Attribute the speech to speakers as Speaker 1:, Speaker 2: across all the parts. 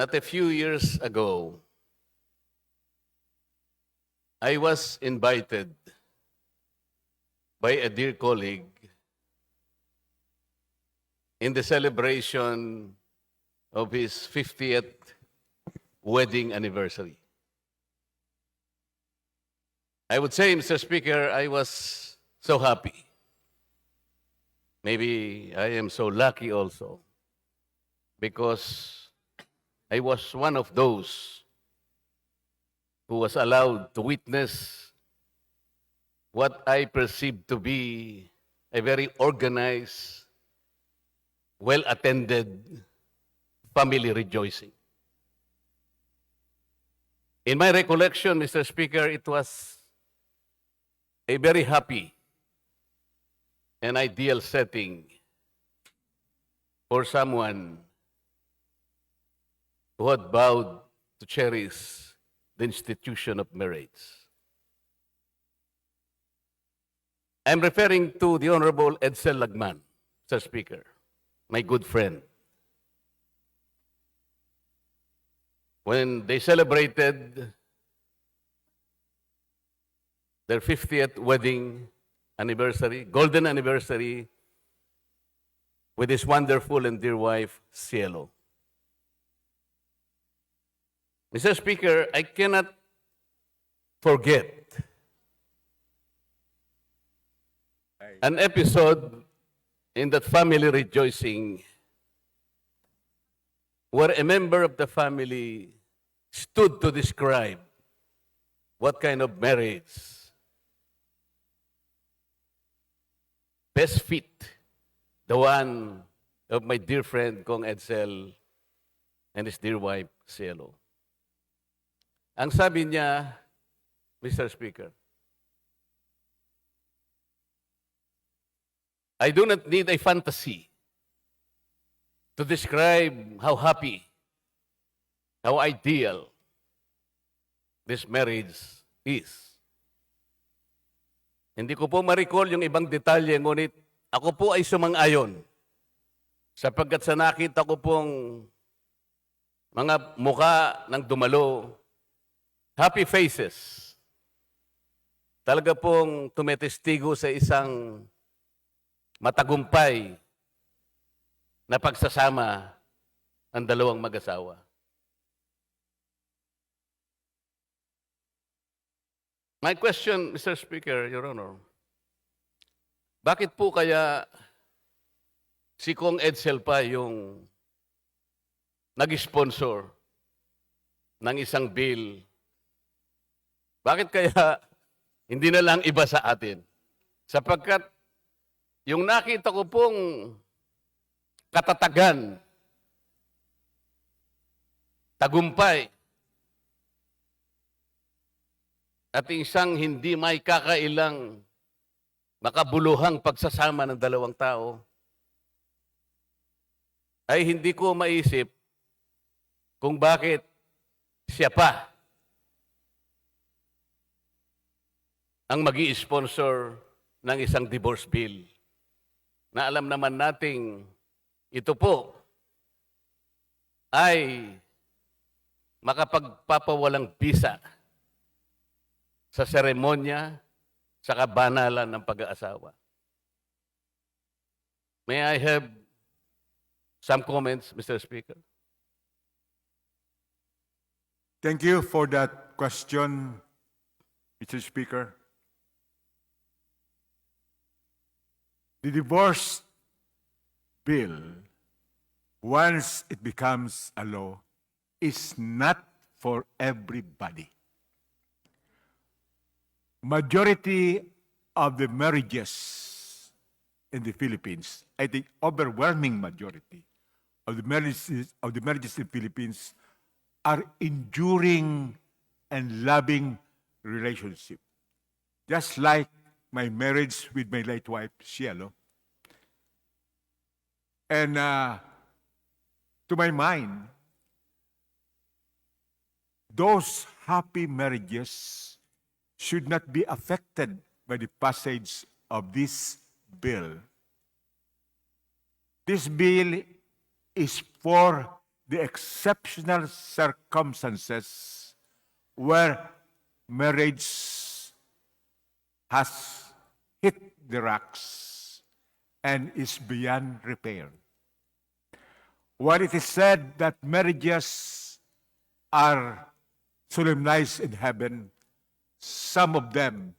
Speaker 1: Not a few years ago, I was invited by a dear colleague in the celebration of his 50th wedding anniversary. I would say, Mr. Speaker, I was so happy. Maybe I am so lucky also because I was one of those who was allowed to witness what I perceived to be a very organized, well-attended family rejoicing. In my recollection, Mr. Speaker, it was a very happy and ideal setting for someone who had vowed to cherish the institution of marriage. I'm referring to the Honorable Edsel Lagman, Mr. Speaker, my good friend. When they celebrated their 50th wedding anniversary, golden anniversary, with his wonderful and dear wife, Cielo. Mr. Speaker, I cannot forget an episode in that family rejoicing where a member of the family stood to describe what kind of marriage best fit the one of my dear friend Kong Edsel and his dear wife, Cielo. Ang sabi niya, Mr. Speaker, I do not need a fantasy to describe how happy, how ideal this marriage is. Hindi ko po ma-recall yung ibang detalye, ngunit ako po ay sumang-ayon sapagkat sa nakita ko pong mga muka ng dumalo, happy faces, talaga pong tumetestigo sa isang matagumpay na pagsasama ng dalawang mag-asawa. My question, Mr. Speaker, Your Honor, bakit po kaya si Kong Edsel pa yung nag-sponsor ng isang bill? Bakit kaya hindi na lang iba sa atin? Sapagkat yung nakita ko pong katatagan, tagumpay, at isang hindi may kakailang makabuluhang pagsasama ng dalawang tao, ay hindi ko maisip kung bakit siya pa ang magi-sponsor ng isang divorce bill na alam naman nating ito po ay makapagpapawalang bisa sa seremonya, sa kabanalan ng pag-aasawa. May I have some comments, Mr. Speaker?
Speaker 2: Thank you for that question, Mr. Speaker. The divorce bill, once it becomes a law, is not for everybody. Majority of the marriages in the Philippines, I think overwhelming majority of the marriages in the Philippines are enduring and loving relationship. Just like my marriage with my late wife, Cielo. And to my mind, those happy marriages should not be affected by the passage of this bill. This bill is for the exceptional circumstances where marriage has hit the rocks and is beyond repair. While it is said that marriages are solemnized in heaven, some of them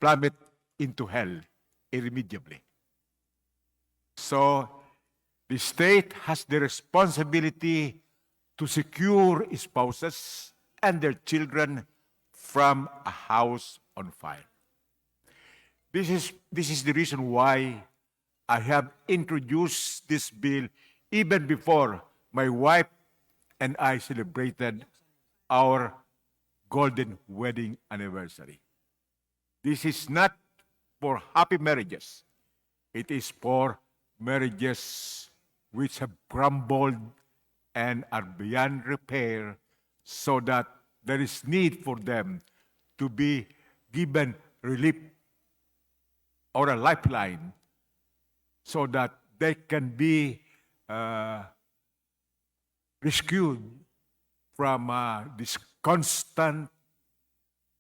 Speaker 2: plummet into hell irremediably. So, the state has the responsibility to secure spouses and their children from a house on fire. This is the reason why I have introduced this bill even before my wife and I celebrated our golden wedding anniversary. This is not for happy marriages. It is for marriages which have crumbled and are beyond repair, so that there is need for them to be given relief or a lifeline so that they can be rescued from these constant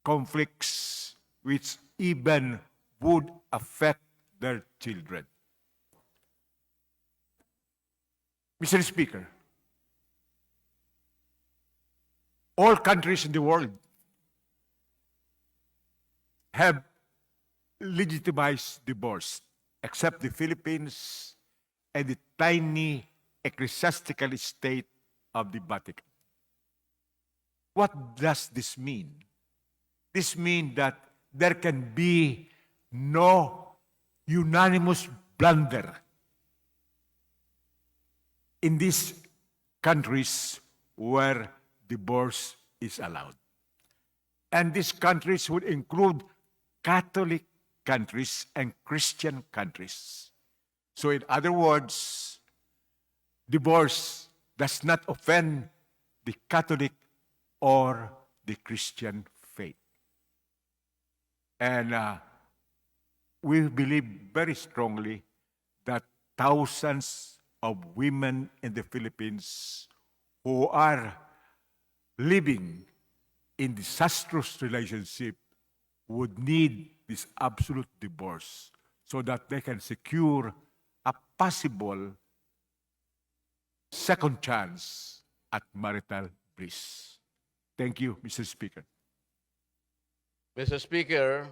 Speaker 2: conflicts which even would affect their children. Mr. Speaker, all countries in the world have legitimized divorce, except the Philippines and the tiny ecclesiastical state of the Vatican. What does this mean? This means that there can be no unanimous blunder in these countries where divorce is allowed. And these countries would include Catholic countries and Christian countries. So in other words, divorce does not offend the Catholic or the Christian faith. And we believe very strongly that thousands of women in the Philippines who are living in disastrous relationship would need this absolute divorce so that they can secure a possible second chance at marital bliss. Thank you, Mr. Speaker.
Speaker 1: Mr. Speaker,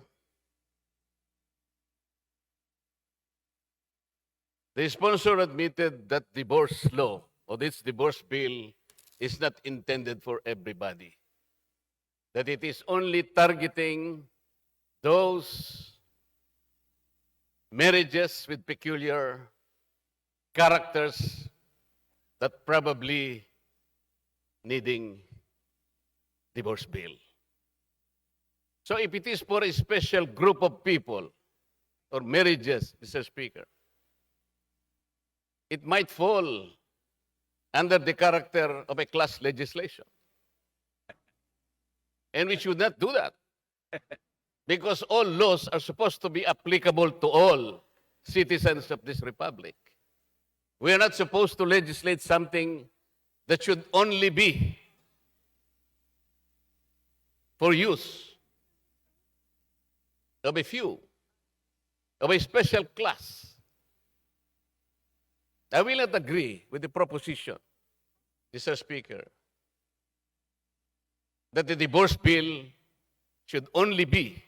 Speaker 1: the sponsor admitted that divorce law or this divorce bill is not intended for everybody. That it is only targeting those marriages with peculiar characters that probably needing divorce bill. So if it is for a special group of people or marriages, Mr. Speaker, it might fall under the character of a class legislation. And we should not do that. Because all laws are supposed to be applicable to all citizens of this republic. We are not supposed to legislate something that should only be for use of a few, of a special class. I will not agree with the proposition, Mr. Speaker, that the divorce bill should only be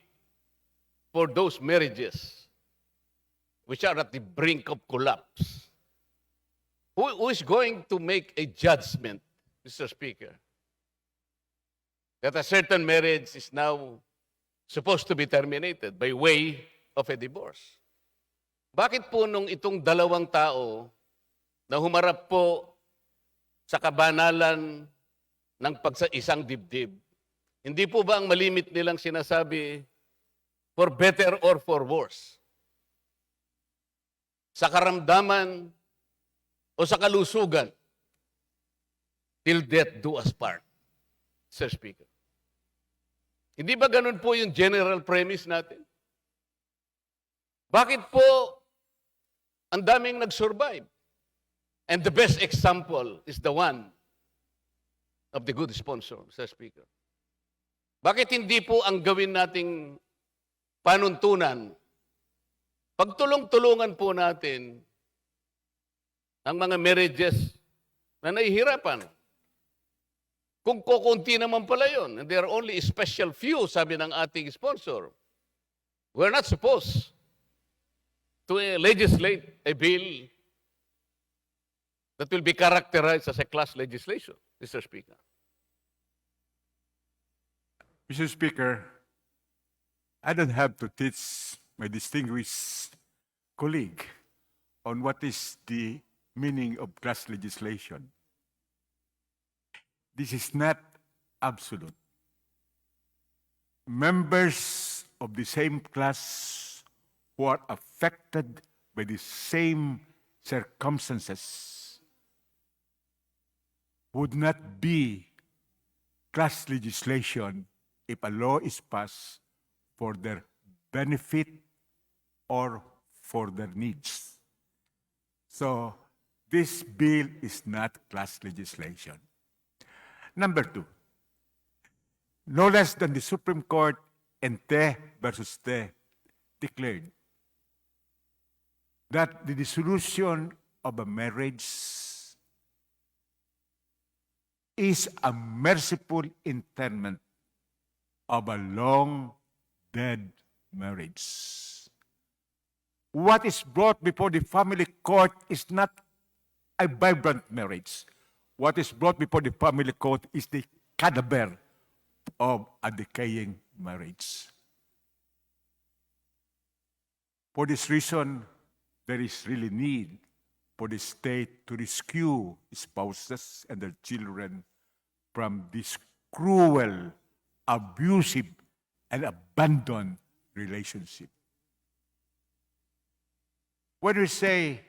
Speaker 1: for those marriages which are at the brink of collapse. Who is going to make a judgment, Mr. Speaker, that a certain marriage is now supposed to be terminated by way of a divorce? Bakit po nung itong dalawang tao na humarap po sa kabanalan ng pagsaisang dibdib, hindi po ba ang malimit nilang sinasabi, for better or for worse? Sa karamdaman o sa kalusugan, till death do us part, Sir Speaker. Hindi ba ganun po yung general premise natin? Bakit po ang daming nag-survive? And the best example is the one of the good sponsor, Mr. Speaker. Bakit hindi po ang gawin nating panuntunan, pagtulong-tulungan po natin ang mga marriages na nahihirapan? Kung kukunti naman pala yun, and there are only a special few, sabi ng ating sponsor, we're not supposed to legislate a bill that will be characterized as a class legislation, Mr. Speaker.
Speaker 2: Mr. Speaker, I don't have to teach my distinguished colleague on what is the meaning of class legislation. This is not absolute. Members of the same class who are affected by the same circumstances would not be class legislation if a law is passed for their benefit or for their needs. So, this bill is not class legislation. Number two, no less than the Supreme Court in Te versus Te declared that the dissolution of a marriage is a merciful interment of a long-dead marriage. What is brought before the family court is not a vibrant marriage. What is brought before the family court is the cadaver of a decaying marriage. For this reason, there is really need for the state to rescue spouses and their children from this cruel, abusive, and abandoned relationship. When we say,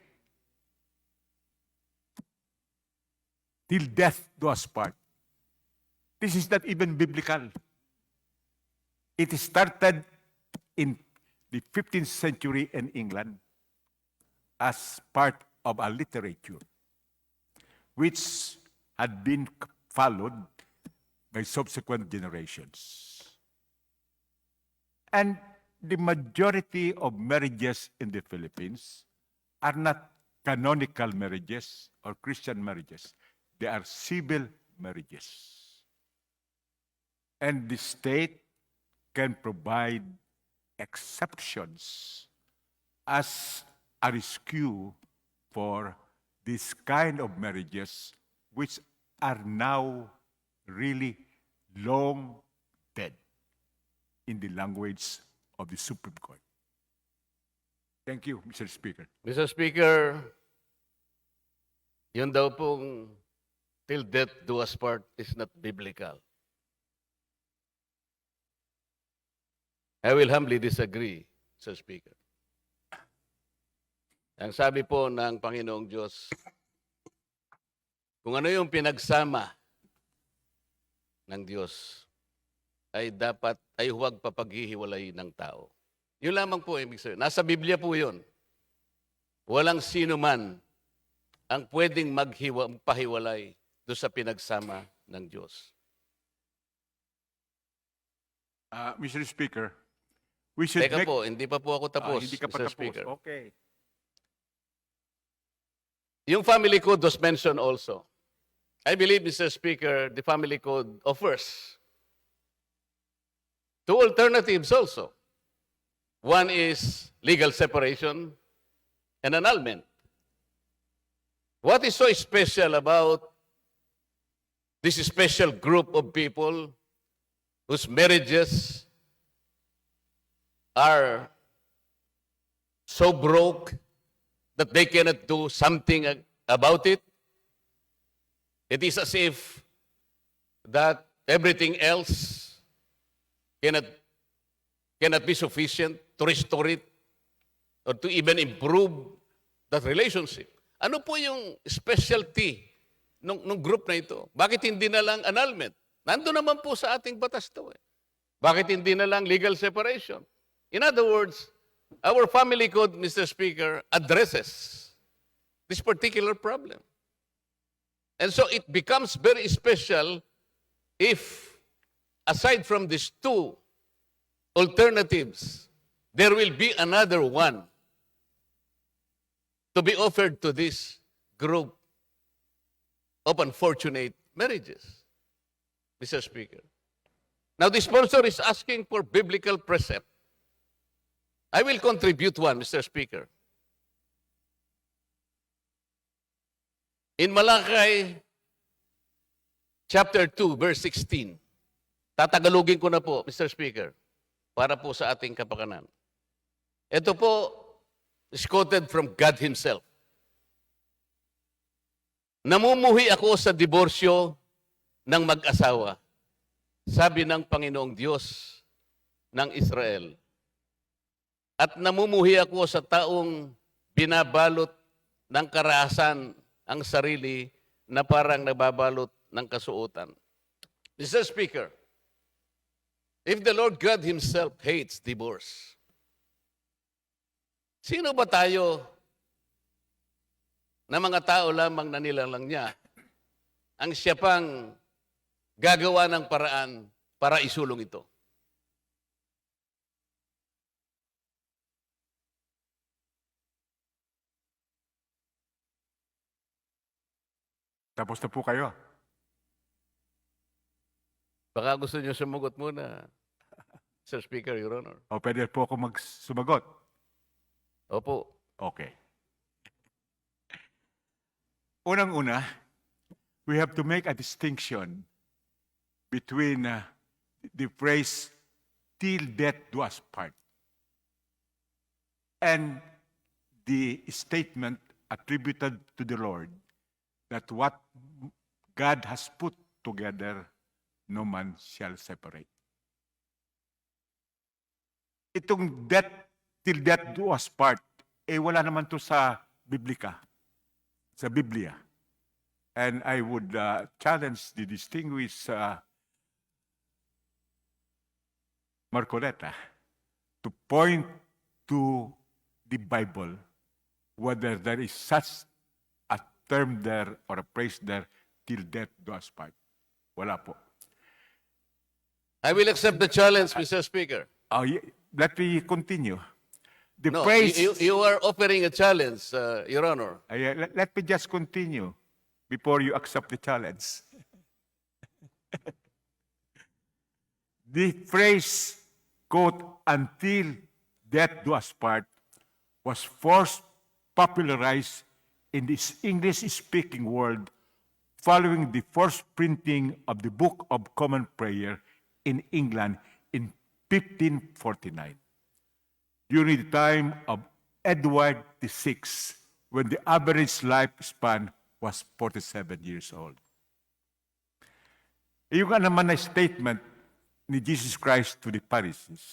Speaker 2: till death do us part, this is not even biblical. It started in the 15th century in England as part of a literature which had been followed by subsequent generations. And the majority of marriages in the Philippines are not canonical marriages or Christian marriages. They are civil marriages. And the state can provide exceptions as a rescue for this kind of marriages which are now really long dead in the language of the Supreme Court. Thank you, Mr. Speaker.
Speaker 1: Mr. Speaker, yun daw pong till death do us part is not biblical. I will humbly disagree, Mr. Speaker. Ang sabi po ng Panginoong Diyos, kung ano yung pinagsama ng Diyos, ay dapat, ay huwag papaghihiwalay ng tao. Yun lamang po, ibig sabihin. Nasa Biblia po yun. Walang sino man ang pwedeng magpahiwalay doon sa pinagsama ng Diyos.
Speaker 2: Mr. Speaker, we should
Speaker 1: Teka
Speaker 2: make...
Speaker 1: po, hindi pa po ako tapos,
Speaker 2: hindi ka pa
Speaker 1: Mr.
Speaker 2: tapos.
Speaker 1: Speaker.
Speaker 2: Okay.
Speaker 1: Yung family code was mentioned also. I believe, Mr. Speaker, the family code offers two alternatives also. One is legal separation and annulment. What is so special about this special group of people whose marriages are so broke that they cannot do something about it? It is as if that everything else cannot be sufficient to restore it or to even improve that relationship. Ano po yung specialty nung group na ito? Bakit hindi na lang annulment? Nandun naman po sa ating batas to eh. Bakit hindi na lang legal separation? In other words, our family code, Mr. Speaker, addresses this particular problem. And so it becomes very special if, aside from these two alternatives, there will be another one to be offered to this group of unfortunate marriages, Mr. Speaker. Now, the sponsor is asking for biblical precept. I will contribute one, Mr. Speaker. In Malakay, chapter 2, verse 16, tatagalogin ko na po, Mr. Speaker, para po sa ating kapakanan. Ito po is quoted from God Himself. Namumuhi ako sa diborsyo ng mag-asawa, sabi ng Panginoong Diyos ng Israel. At namumuhi ako sa taong binabalot ng karahasan ang sarili na parang nababalot ng kasuotan. Mr. Speaker, if the Lord God Himself hates divorce, sino ba tayo na mga tao lamang na nilalang niya ang siya pang gagawa ng paraan para isulong ito?
Speaker 2: Tapos na po kayo.
Speaker 1: Baka gusto niyo sumagot muna, Sir Speaker, Your Honor.
Speaker 2: O pwede po ako sumagot.
Speaker 1: Opo.
Speaker 2: Okay. Unang-una, we have to make a distinction between the phrase, till death do us part, and the statement attributed to the Lord that what God has put together, no man shall separate. Itong death, till death do us part, wala naman to sa Bibliya. And I would challenge the distinguished Marcoleta to point to the Bible whether there is such a term there or a phrase there, till death do us part. Wala po.
Speaker 1: I will accept the challenge, Mr. Speaker.
Speaker 2: Let me continue. The
Speaker 1: No,
Speaker 2: phrase,
Speaker 1: you are offering a challenge, Your Honor.
Speaker 2: let me just continue before you accept the challenge. The phrase, quote, until death do us part, was first popularized in this English-speaking world following the first printing of the Book of Common Prayer in England in 1549, during the time of Edward VI, when the average lifespan was 47 years old. Yung naman na statement ni Jesus Christ to the Pharisees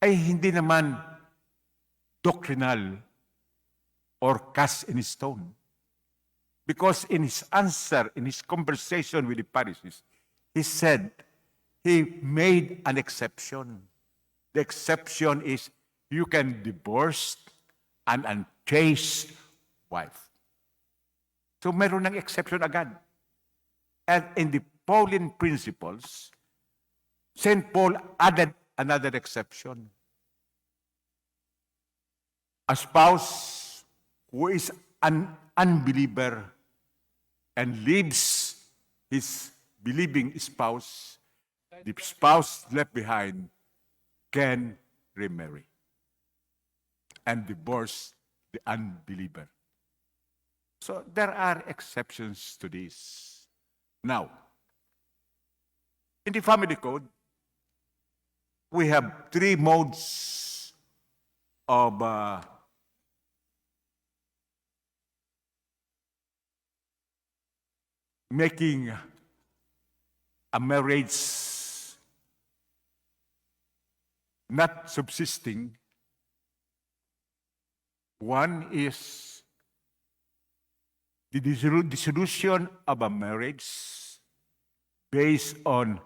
Speaker 2: ay hindi naman doctrinal or cast in stone. Because in his answer, in his conversation with the Pharisees, he said, he made an exception. The exception is you can divorce an unchaste wife. So meron ng exception agad. And in the Pauline principles, St. Paul added another exception. A spouse who is an unbeliever and leaves his believing spouse, the spouse left behind can remarry and divorce the unbeliever. So there are exceptions to this. Now, in the family code, we have three modes of making a marriage not subsisting. One is the dissolution of a marriage based on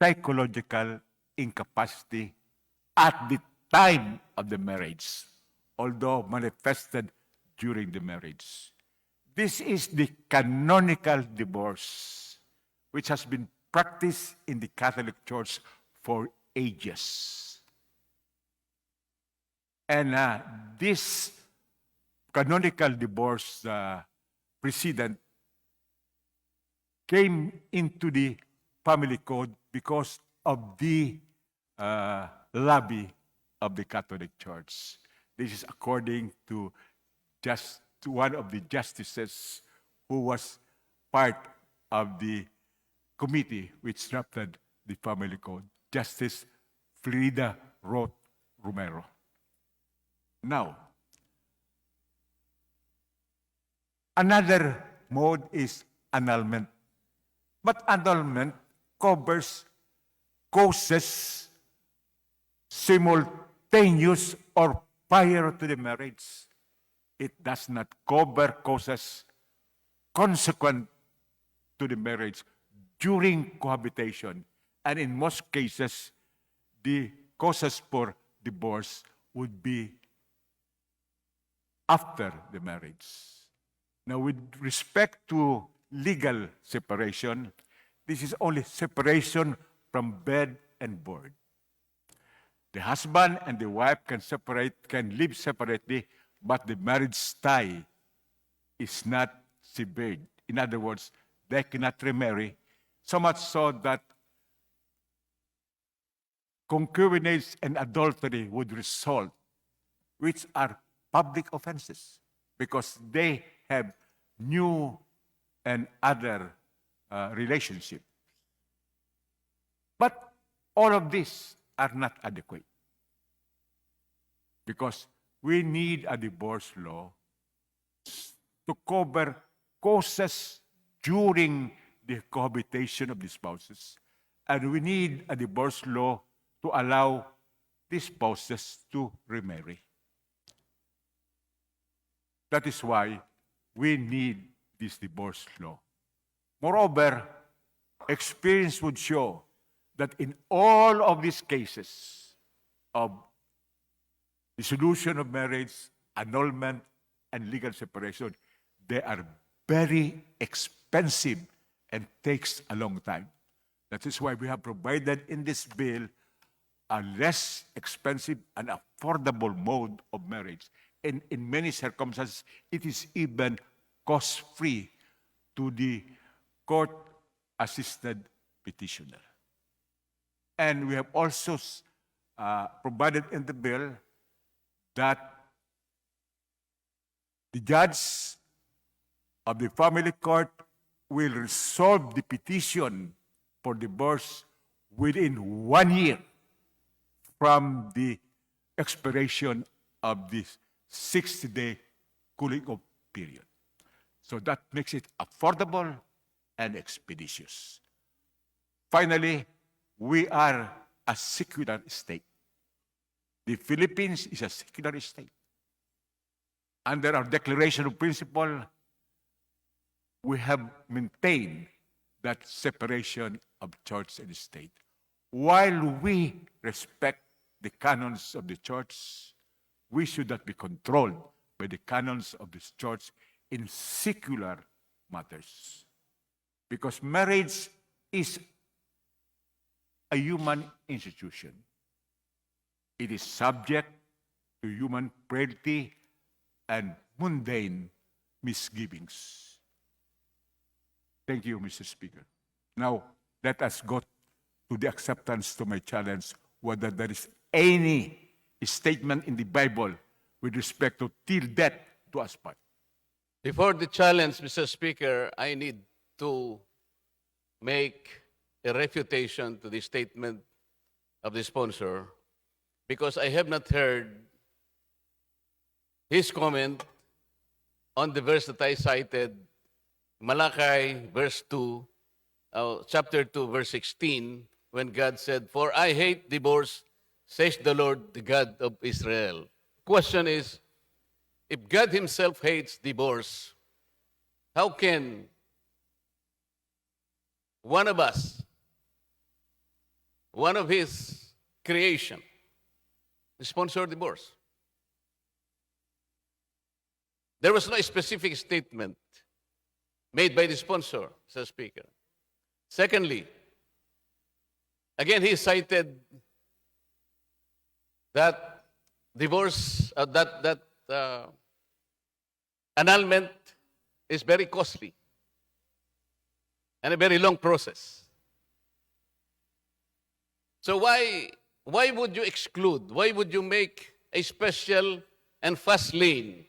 Speaker 2: psychological incapacity at the time of the marriage, although manifested during the marriage. This is the canonical divorce, which has been practiced in the Catholic Church for ages. And this canonical divorce precedent came into the family code because of the lobby of the Catholic Church. This is according to one of the justices who was part of the committee which drafted the family code, Justice Frida Roth Romero. Now, another mode is annulment. But annulment covers causes simultaneous or prior to the marriage. It does not cover causes consequent to the marriage during cohabitation. And in most cases, the causes for divorce would be after the marriage. Now, with respect to legal separation, this is only separation from bed and board. The husband and the wife can live separately, but the marriage tie is not severed. In other words, they cannot remarry, so much so that concubinage and adultery would result, which are public offenses, because they have new and other relationships. But all of these are not adequate, because we need a divorce law to cover causes during the cohabitation of the spouses, and we need a divorce law to allow the spouses to remarry. That is why we need this divorce law. Moreover, experience would show that in all of these cases of dissolution of marriage, annulment, and legal separation, they are very expensive and takes a long time. That is why we have provided in this bill a less expensive and affordable mode of marriage. And in many circumstances, it is even cost-free to the court-assisted petitioner. And we have also provided in the bill that the judge of the family court will resolve the petition for divorce within 1 year from the expiration of this 60-day cooling-off period. So that makes it affordable and expeditious. Finally, we are a secular state. The Philippines is a secular state. Under our Declaration of Principle, we have maintained that separation of church and state. While we respect the canons of the church, we should not be controlled by the canons of this church in secular matters. Because marriage is a human institution. It is subject to human frailty and mundane misgivings. Thank you, Mr. Speaker. Now, let us go to the acceptance to my challenge, whether there is any statement in the Bible with respect to till death to us part.
Speaker 1: Before the challenge, Mr. Speaker, I need to make a refutation to the statement of the sponsor because I have not heard his comment on the verse that I cited, Malachi verse 2, chapter 2, verse 16, when God said, "For I hate divorce, says the Lord, the God of Israel." Question is, if God himself hates divorce, how can one of us, one of his creation, sponsor divorce? There was no specific statement made by the sponsor, Mr. Speaker. Secondly, again, he cited that divorce, annulment is very costly and a very long process. So why would you exclude? Why would you make a special and fast lane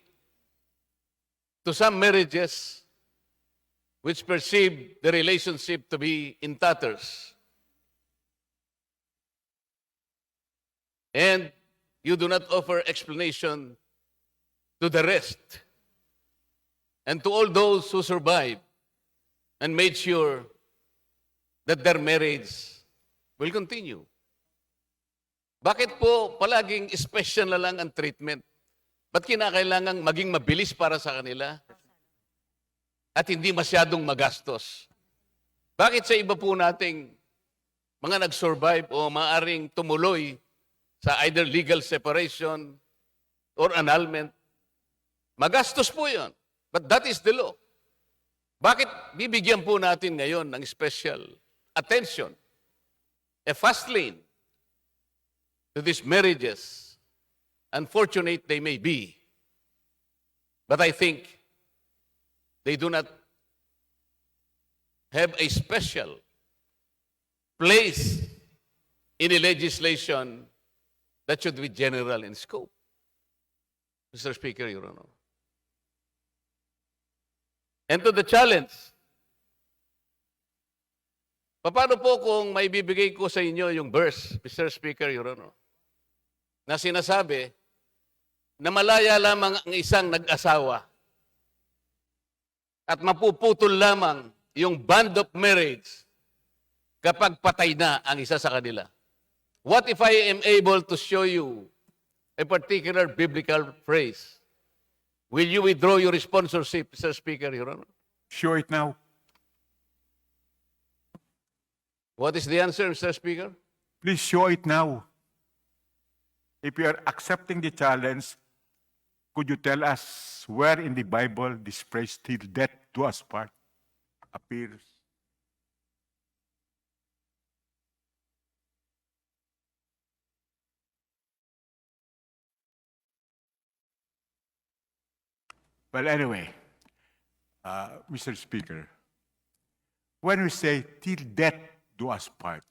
Speaker 1: to some marriages which perceive the relationship to be in tatters? And you do not offer explanation to the rest and to all those who survived and made sure that their marriage will continue. Bakit po palaging special na lang ang treatment? Ba't kinakailangang maging mabilis para sa kanila at hindi masyadong magastos? Bakit sa iba po nating mga nag-survive o maaring tumuloy sa either legal separation or annulment, magastos po yun. But that is the law. Bakit bibigyan po natin ngayon ng special attention, a fast lane to these marriages, unfortunate they may be, but I think they do not have a special place in a legislation that should be general in scope. Mr. Speaker, Your Honor. And to the challenge, paano po kung may bibigay ko sa inyo yung verse, Mr. Speaker, Your Honor, na sinasabi na malaya lamang ang isang nag-asawa at mapuputol lamang yung bond of marriage kapag patay na ang isa sa kanila. What if I am able to show you a particular biblical phrase? Will you withdraw your sponsorship, Mr. Speaker, Your Honor?
Speaker 2: Show it now.
Speaker 1: What is the answer, Mr. Speaker?
Speaker 2: Please show it now. If you are accepting the challenge, could you tell us where in the Bible this phrase, till death do us part, appears? Well, anyway, Mr. Speaker, when we say till death do us part,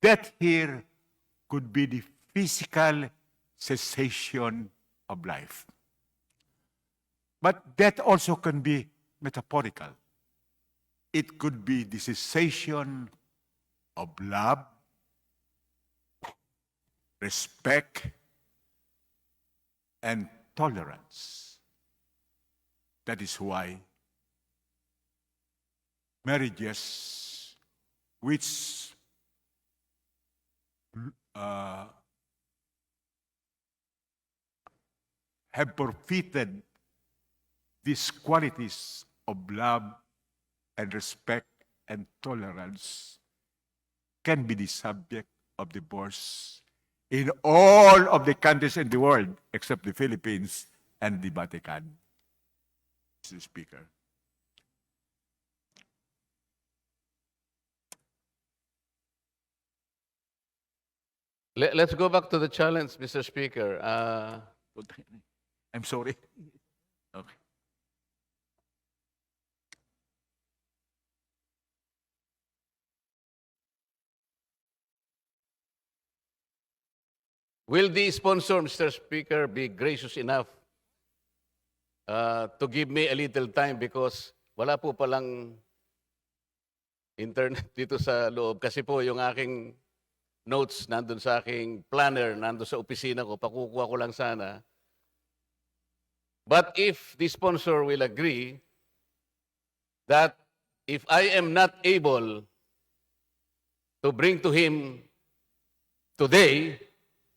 Speaker 2: death here could be the physical cessation of life. But death also can be metaphorical. It could be the cessation of love, respect, and tolerance. That is why marriages which have forfeited these qualities of love and respect and tolerance can be the subject of divorce in all of the countries in the world except the Philippines and the Vatican. Mr. Speaker.
Speaker 1: Let's go back to the challenge, Mr. Speaker.
Speaker 2: I'm sorry. Okay.
Speaker 1: Will the sponsor, Mr. Speaker, be gracious enough to give me a little time because wala po palang internet dito sa loob kasi po yung aking notes nandun sa aking planner, nandun sa opisina ko, pakukuha ko lang sana. But if the sponsor will agree that if I am not able to bring to him today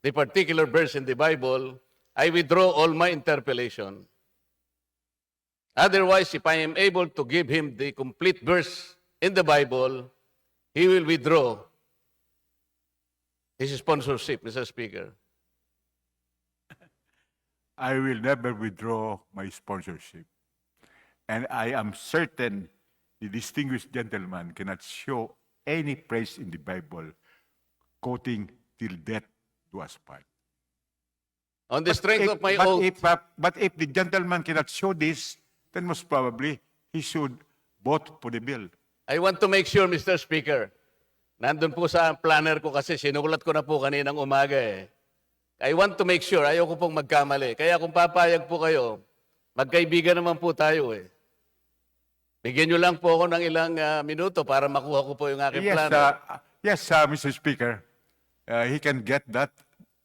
Speaker 1: the particular verse in the Bible, I withdraw all my interpellation. Otherwise, if I am able to give him the complete verse in the Bible, he will withdraw his sponsorship, Mr. Speaker.
Speaker 2: I will never withdraw my sponsorship. And I am certain the distinguished gentleman cannot show any place in the Bible quoting till death do us part.
Speaker 1: On the strength of my oath,
Speaker 2: But if the gentleman cannot show this, then most probably he should vote for the bill.
Speaker 1: I want to make sure, Mr. Speaker, nandun po sa planner ko kasi sinulat ko na po kaninang umaga eh. I want to make sure, ayaw ko pong magkamali. Kaya kung papayag po kayo, magkaibigan naman po tayo eh. Bigyan nyo lang po ako ng ilang minuto para makuha ko po yung aking planner.
Speaker 2: Mr. Speaker. He can get that.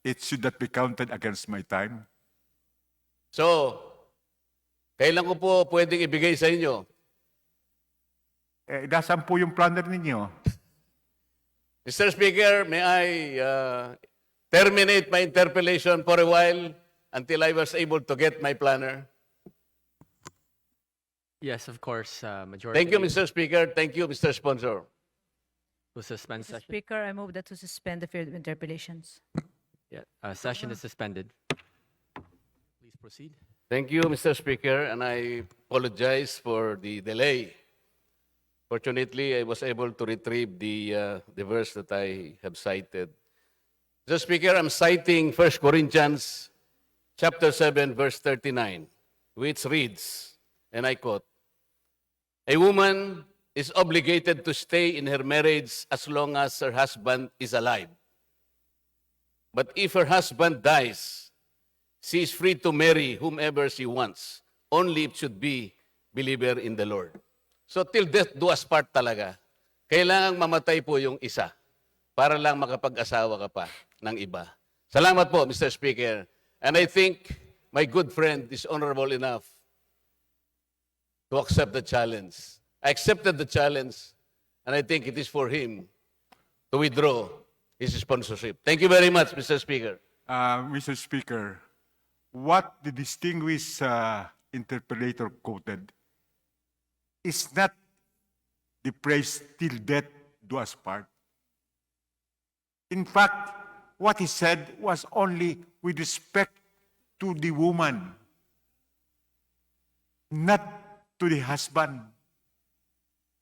Speaker 2: It should not be counted against my time.
Speaker 1: So, kailan ko po pwedeng ibigay sa inyo?
Speaker 2: Nasaan po yung planner ninyo?
Speaker 1: Mr. Speaker, may I terminate my interpellation for a while until I was able to get my planner?
Speaker 3: Yes, of course, Majority.
Speaker 1: Thank you, Mr. Speaker. Thank you, Mr. Sponsor.
Speaker 3: To suspend
Speaker 4: Mr.
Speaker 3: session.
Speaker 4: Speaker, I move that to suspend the period of interpellations.
Speaker 3: Yeah, session is suspended. Please proceed.
Speaker 1: Thank you, Mr. Speaker, and I apologize for the delay. Fortunately, I was able to retrieve the verse that I have cited. Mr. Speaker, I'm citing 1 Corinthians chapter 7, verse 39, which reads, and I quote, "A woman is obligated to stay in her marriage as long as her husband is alive. But if her husband dies, she is free to marry whomever she wants, only it should be believer in the Lord." So till death do us part talaga. Kailangang mamatay po yung isa para lang makapag-asawa ka pa ng iba. Salamat po, Mr. Speaker. And I think my good friend is honorable enough to accept the challenge. I accepted the challenge, and I think it is for him to withdraw his sponsorship. Thank you very much, Mr. Speaker.
Speaker 2: Mr. Speaker, what the distinguished interpellator quoted is not the phrase till death do us part. In fact, what he said was only with respect to the woman, not to the husband.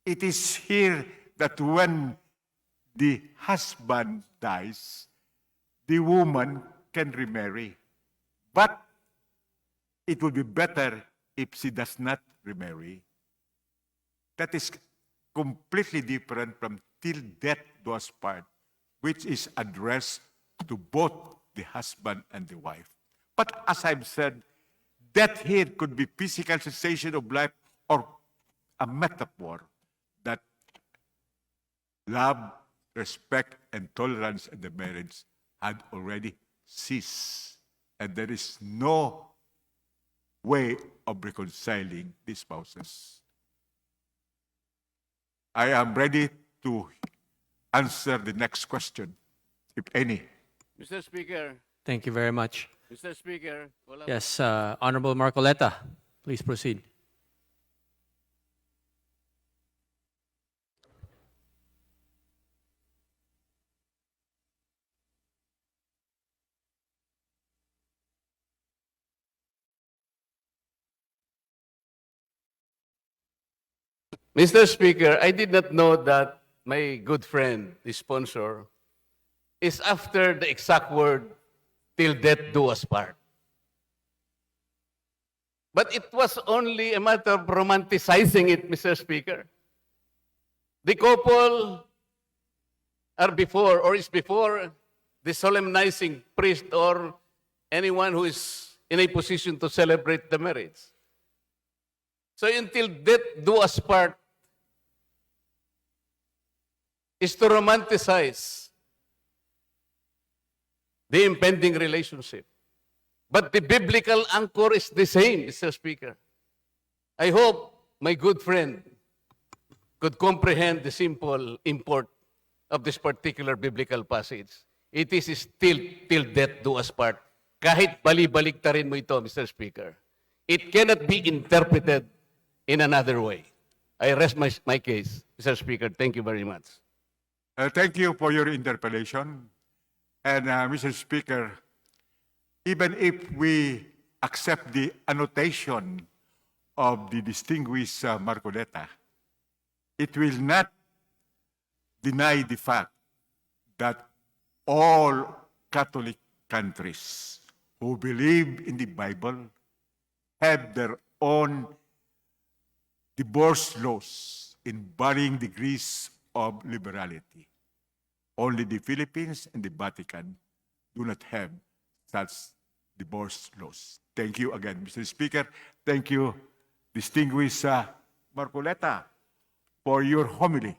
Speaker 2: It is here that when the husband dies, the woman can remarry. But it would be better if she does not remarry. That is completely different from till death do us part, which is addressed to both the husband and the wife. But as I've said, death here could be physical cessation of life or a metaphor that love, respect, and tolerance in the marriage had already ceased. And there is no way of reconciling these spouses. I am ready to answer the next question, if any.
Speaker 1: Mr. Speaker,
Speaker 3: Thank you very much.
Speaker 1: Mr. Speaker, wala
Speaker 3: Yes, Honorable Marcoleta, please proceed.
Speaker 1: Mr. Speaker, I did not know that my good friend, the sponsor, is after the exact word, till death do us part. But it was only a matter of romanticizing it, Mr. Speaker. The couple are before or is before the solemnizing priest or anyone who is in a position to celebrate the marriage. So until death do us part is to romanticize the impending relationship. But the biblical anchor is the same, Mr. Speaker. I hope my good friend could comprehend the simple import of this particular biblical passage. It is still till death do us part. Kahit bali-baliktarin mo ito, Mr. Speaker. It cannot be interpreted in another way. I rest my case, Mr. Speaker. Thank you very much.
Speaker 2: Thank you for your interpellation. And Mr. Speaker, even if we accept the annotation of the distinguished Marcoleta, it will not deny the fact that all Catholic countries who believe in the Bible have their own divorce laws in varying degrees of liberality. Only the Philippines and the Vatican do not have such divorce laws. Thank you again, Mr. Speaker. Thank you, distinguished Marcoleta, for your homily.